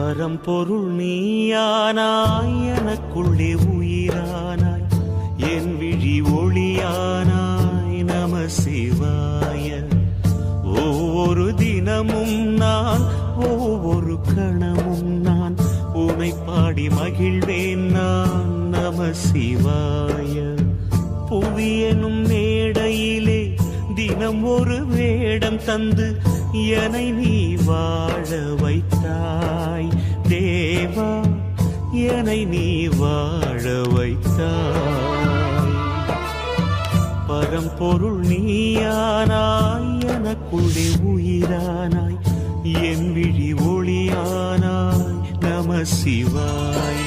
பரம்பொருள் நீயானாய், எனக்குள்ளே உயிரானாய், என் விழி ஒளியானாய். நம சிவாய. ஒவ்வொரு தினமும் நான், ஒவ்வொரு கணமும் நான் உனை பாடி மகிழ்வேன் நான். நம சிவாய. புவியனும் மேடையிலே தினம் ஒரு வேடம் தந்து என்னை நீ வாழ வைத்தாய் தேவா, என்னை நீ வாழ வைத்தாய். பரம்பொருள் நீயானாய், எனக்குள்ளே உயிரானாய், என் விழி ஒளியானாய். நம சிவாய.